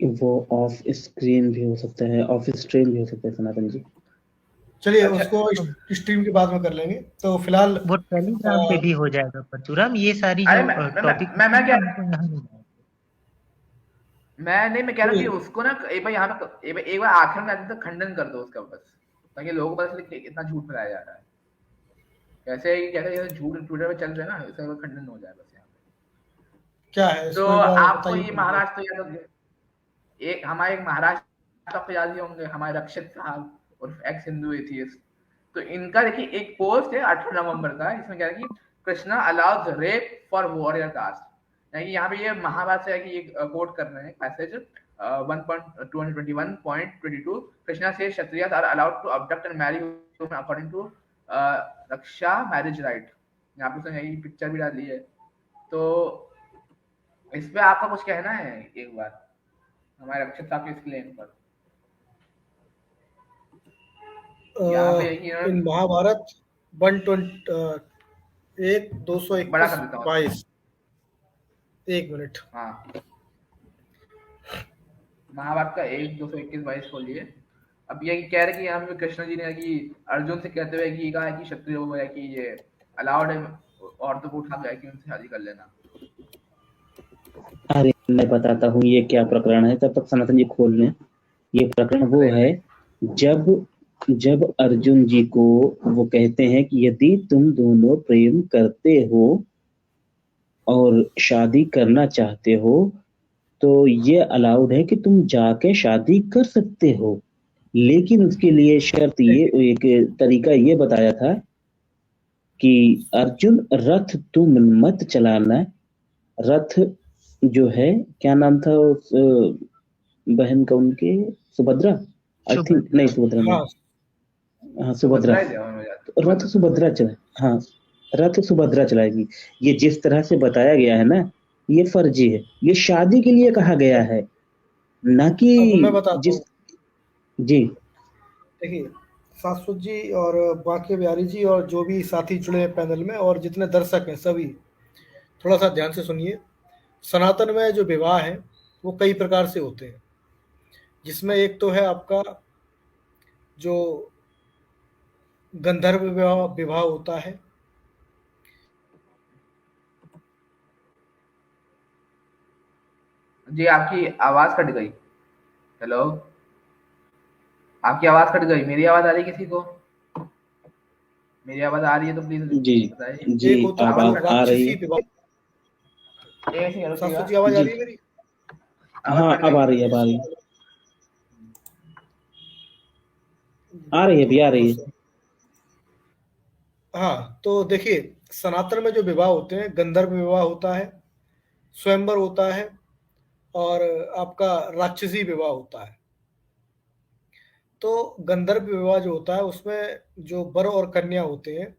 वो of screen भी हो सकता है, ऑफ स्ट्रीम भी हो सकता है सनातन जी। चलिए अच्छा, उसको स्ट्रीम के बाद में कर लेंगे। तो फिलहाल वो टेलीग्राम पे भी हो जाएगा परचुराम, ये सारी अरे जो टॉपिक मैं क्या, हमको यहाँ नहीं जाएगा। मैं कह रहा हूँ कि उसको ना एक बार यहाँ पे एक बार आखिर में आते तो खंडन कर दो उसका बस, ताकि लोगों को पता चले कि इतना झूठ फैलाया जा रहा है। कैसे झूठ ट्विटर पे चल रहे हैं ना, इसका खंडन हो जाए बस यहाँ पे। क्या है तो इसको एक बार आपको बताइए ये मुझे। महाराष्ट्र तो याद होंगे, एक हमारे एक महाराष्ट्र आपको याद ही होंगे, हमारे रक्षित साहब और एक्स हिंदू एथियस्ट। तो इनका देखिए एक पोस्ट है 18 नवंबर का, इसमें क्या है कि Krishna allows rape for warrior caste. यानी यहाँ पे ये महाभारत से ये कोट कर रहे हैं passage 1.221.22। Krishna says Kshatriyas are allowed to abduct and marry women according to raksha marriage right. यहाँ पे उसने यही पिक्चर भी डाली है। तो इस पे आपका कुछ कहना है एक बार हमारे रक्षित साहब के इस क्लेम पर? यहाँ पे इन महाभारत 1 बड़ा 221 कर देता हूँ। 22 एक मिनट। हाँ, महाभारत का 1 221 22 खोलिए। अब ये कह रहे कि यहाँ पे कृष्ण जी ने कि अर्जुन से कहते हुए कि कहा है कि क्षत्रिय हो गया कि ये अलाउड है औरतों को उठा गया कि उनसे शादी कर लेना। अरे मैं बताता हूँ ये क्या प्रकरण है, तब तक सनातन जी खोल लें। ये प्रकरण वो है जब अर्जुन जी को वो कहते हैं कि यदि तुम दोनों प्रेम करते हो और शादी करना चाहते हो तो ये अलाउड है कि तुम जाके शादी कर सकते हो, लेकिन उसके लिए शर्त ये, एक तरीका ये बताया था कि अर्जुन रथ तुम मत चलाना। रथ जो है, क्या नाम था उस बहन का उनके, सुभद्रा आई थिंक, नहीं सुभद्रा नहीं, हाँ हाँ सुभद्रा। तो रथ सुभद्रा चला, हाँ रथ सुभद्रा चलाएगी। ये जिस तरह से बताया गया है ना, ये फर्जी है, ये शादी के लिए कहा गया है, ना कि अब मैं बताता जिस, हूँ। जी देखिए शाश्वत जी और बाकी बिहारी जी और जो भी साथी जुड़े हैं पैनल में और जितने दर्शक हैं सभी थोड़ा सा ध्यान से सुनिए। सनातन में जो विवाह है वो कई प्रकार से होते हैं, जिसमें एक तो है आपका जो गंधर्व विवाह विवाह होता है। जी आपकी आवाज कट गई। हेलो, आपकी आवाज कट गई। मेरी आवाज आ रही किसी को? मेरी आवाज आ रही है तो प्लीज जी बताइए। जी, एक होता अब है जो आ रही राक्षसी है विवाह। शाश्वत जी आवाज आ जी। रही है मेरी? हाँ अब आ रही है, अब आ रही है, आ रही है भी, आ रही है। हाँ तो देखिए सनातन में जो विवाह होते हैं, गंधर्व विवाह होता है, स्वयंवर होता है और आपका राक्षसी विवाह होता है। तो गंधर्व विवाह जो होता है उसमें जो वर और कन्या होते हैं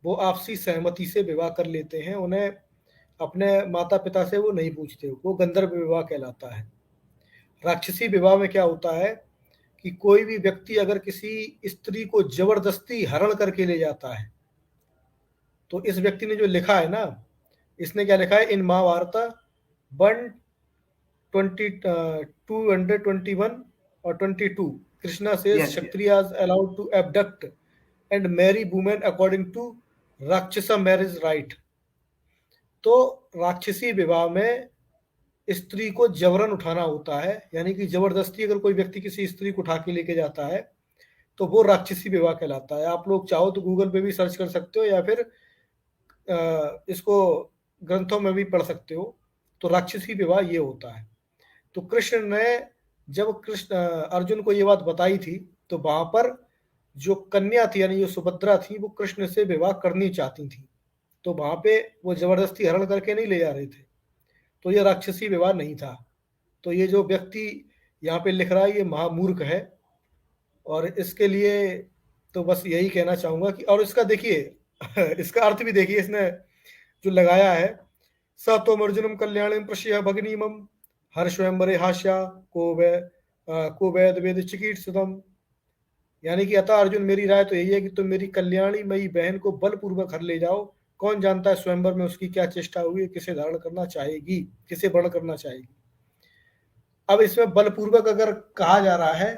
वो आपसी सहमति से विवाह कर लेते हैं, उन्हें अपने माता पिता से वो नहीं पूछते, वो गंधर्व विवाह कहलाता है। राक्षसी विवाह में क्या होता है कि कोई भी व्यक्ति अगर किसी स्त्री को जबरदस्ती हरण करके ले जाता है, तो इस व्यक्ति ने जो लिखा है ना, इसने क्या लिखा है इन महाभारत 221 और 22, कृष्णा से Kshatriya allowed to abduct and marry women according to Rakshasa marriage right. तो राक्षसी विवाह में स्त्री को जबरन उठाना होता है, यानी कि जबरदस्ती अगर कोई व्यक्ति किसी स्त्री को उठा के लेके जाता है तो वो राक्षसी विवाह कहलाता है। आप लोग चाहो तो गूगल पे भी सर्च कर सकते हो या फिर इसको ग्रंथों में भी पढ़ सकते हो। तो राक्षसी विवाह ये होता है। तो कृष्ण ने जब अर्जुन को ये बात बताई थी तो वहां पर जो कन्या थी यानी जो सुभद्रा थी वो कृष्ण से विवाह करनी चाहती थी, तो वहां पे वो जबरदस्ती हरण करके नहीं ले जा रहे थे, तो ये राक्षसी विवाह नहीं था। तो ये जो व्यक्ति यहाँ पे लिख रहा है ये महामूर्ख है, और इसके लिए तो बस यही कहना चाहूंगा कि, और इसका देखिए इसका अर्थ भी देखिए इसने जो लगाया है, स तोम अर्जुनम कल्याणम प्रश्य भगनीमम हर्षवरे हास्या को वेद वेद चिकीर्षितम। यानी कि अतः अर्जुन मेरी राय तो यही है कि तुम मेरी कल्याणी मई बहन को बलपूर्वक हर ले जाओ। कौन जानता है स्वयंवर में उसकी क्या चेष्टा हुई, किसे धारण करना चाहेगी, किसे वर्ण करना चाहेगी। अब इसमें बलपूर्वक अगर कहा जा रहा है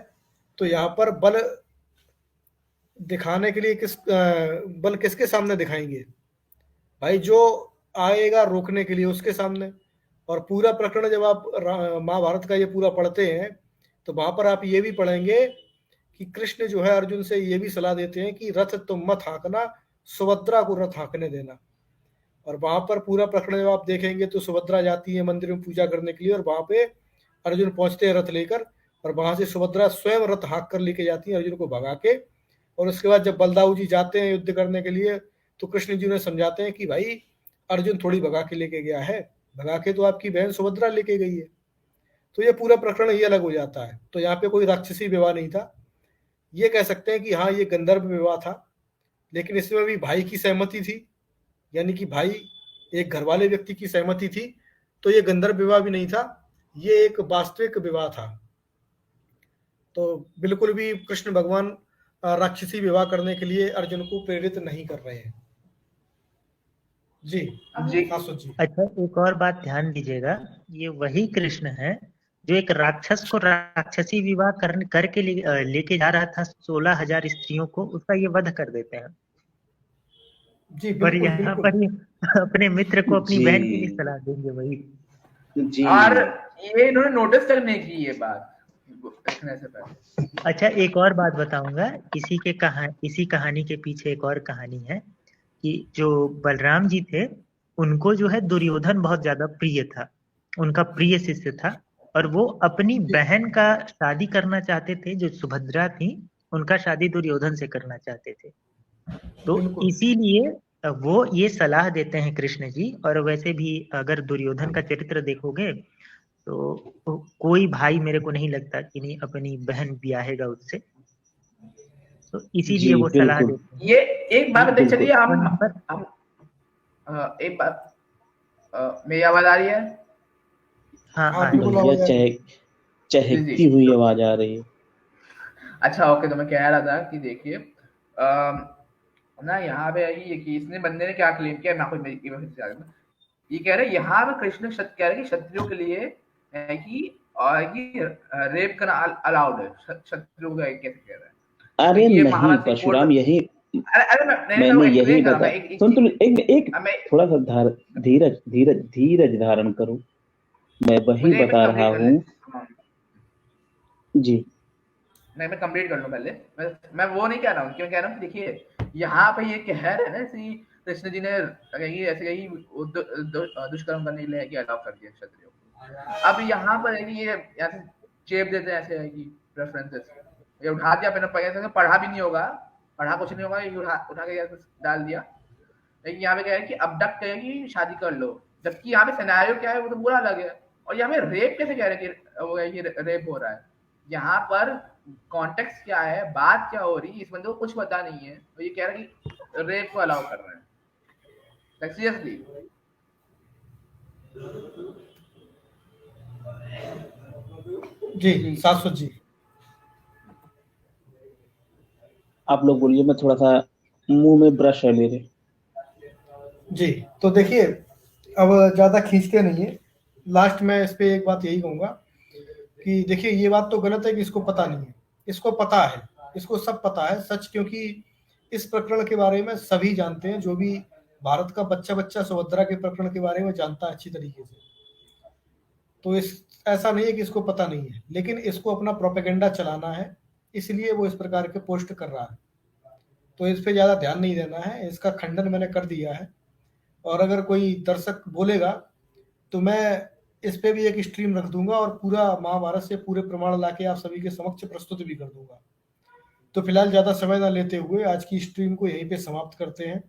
तो यहाँ पर बल दिखाने के लिए बल किसके सामने दिखाएंगे भाई? जो आएगा रोकने के लिए उसके सामने। और पूरा प्रकरण जब आप महाभारत का ये पूरा पढ़ते हैं तो वहां पर आप ये भी पढ़ेंगे कि कृष्ण जो है अर्जुन से ये भी सलाह देते हैं कि रथ तुम मत हाँकना, सुभद्रा को रथ हाँकने देना। और वहां पर पूरा प्रकरण जब आप देखेंगे तो सुभद्रा जाती है मंदिर में पूजा करने के लिए, और वहां पे अर्जुन पहुंचते हैं रथ लेकर, और वहां से सुभद्रा स्वयं रथ हाँक कर लेके जाती है अर्जुन को भगा के। और उसके बाद जब बलदाऊ जी जाते हैं युद्ध करने के लिए तो कृष्ण जी उन्हें समझाते हैं कि भाई अर्जुन थोड़ी भगा के लेके गया है, भगा के तो आपकी बहन सुभद्रा लेके गई है। तो ये पूरा प्रकरण ये अलग हो जाता है। तो यहाँ पे कोई राक्षसी विवाह नहीं था। ये कह सकते हैं कि हाँ ये गंधर्व विवाह था, लेकिन इसमें भी भाई की सहमति थी, यानी कि भाई एक घर वाले व्यक्ति की सहमति थी। तो ये गंधर्व विवाह भी नहीं था, ये एक वास्तविक विवाह था। तो बिल्कुल भी कृष्ण भगवान राक्षसी विवाह करने के लिए अर्जुन को प्रेरित नहीं कर रहे हैं। जी जी जी। अच्छा, एक और बात ध्यान दीजिएगा, ये वही कृष्ण है जो एक राक्षस को राक्षसी विवाह करके लेके जा रहा था 16,000 स्त्रियों को, उसका ये वध कर देते हैं। जी पर यहाँ पर अपने मित्र को अपनी बहन की भी सलाह देंगे वही जी। और ये इन्होंने नोटिस तक नहीं की ये बात लिखने से पहले। अच्छा, एक और बात बताऊंगा, इसी कहानी के पीछे एक और कहानी है कि जो बलराम जी थे उनको जो है दुर्योधन बहुत ज्यादा प्रिय था, उनका प्रिय शिष्य था, और वो अपनी बहन का शादी करना चाहते थे, जो सुभद्रा थी उनका शादी दुर्योधन से करना चाहते थे। तो इसीलिए वो ये सलाह देते हैं कृष्ण जी। और वैसे भी अगर दुर्योधन का चरित्र देखोगे तो कोई भाई मेरे को नहीं लगता कि नहीं अपनी बहन ब्याहेगा उससे, तो इसीलिए वो सलाह देते हैं। ये एक बात बताइए, चलिए हम एक बात, मेरी आवाज आ रही है? हाँ, चहकती हुई आवाज आ रही है। अच्छा ओके, तो मैं कह रहा था कि देखिए ना यहाँ पे ये कि इसने बंदे ने क्या क्लेम किया, मैं आपको ये कह रहे यहाँ पे कृष्ण कह रहे कि क्षत्रियों के लिए है कि रेप करना अलाउड है, क्षत्रियों का कैसे कह रहा है? अरे नहीं परशुराम, यही मैंने यही बता। सुन तुम एक थोड़ा सा धीरज धारण करो, मैं वही बता रहा हूँ। जी नहीं, मैं कंप्लीट कर लूं पहले। मैं वो नहीं कह रहा हूँ, क्यों कह रहा हूँ? देखिए यहाँ पे ये कह रहे हैं ना श्री कृष्ण जी ने ऐसे कहीं दुष्कर्म करने के लिए कि अलाउ कर दिया क्षत्रियों को। अब यहाँ पर है कि ये ऐसे चेप देते हैं, ऐसे है कि रेफरेंसेस ये उठा दिया, मैंने पढ़ा भी नहीं होगा, पढ़ा कुछ नहीं होगा, ये उठा के डाल दिया। लेकिन यहाँ पे क्या है कि अबडक्ट है कि शादी कर लो, जबकि यहाँ पे सिनेरियो क्या है वो तो बुरा अलग है। और यहाँ पे रेप कैसे कह रहे हैं कि रेप हो रहा है? यहाँ पर कॉन्टेक्स्ट क्या है, बात क्या हो रही है, इस बंदे को कुछ पता नहीं है, तो ये कह रहा है कि रेप को अलाउ कर रहे हैं। सीरियसली जी शाश्वत जी आप लोग बोलिए, मैं थोड़ा सा मुंह में ब्रश है मेरे। जी तो देखिए, अब ज्यादा खींचते नहीं है, लास्ट में इस पे एक बात यही कहूंगा कि देखिए ये बात तो गलत है कि इसको पता नहीं है, इसको पता है, इसको सब पता है सच, क्योंकि इस प्रकरण के बारे में सभी जानते हैं, जो भी भारत का बच्चा सुभद्रा के प्रकरण के बारे में जानता है अच्छी तरीके से। तो ऐसा नहीं है कि इसको पता नहीं है, लेकिन इसको अपना प्रोपेगेंडा चलाना है, इसलिए वो इस प्रकार के पोस्ट कर रहा है। तो इस पे ज्यादा ध्यान नहीं देना है, इसका खंडन मैंने कर दिया है। और अगर कोई दर्शक बोलेगा तो मैं इस पे भी एक स्ट्रीम रख दूंगा और पूरा महाभारत से पूरे प्रमाण लाके आप सभी के समक्ष प्रस्तुत भी कर दूंगा। तो फिलहाल ज्यादा समय ना लेते हुए आज की स्ट्रीम को यहीं पे समाप्त करते हैं।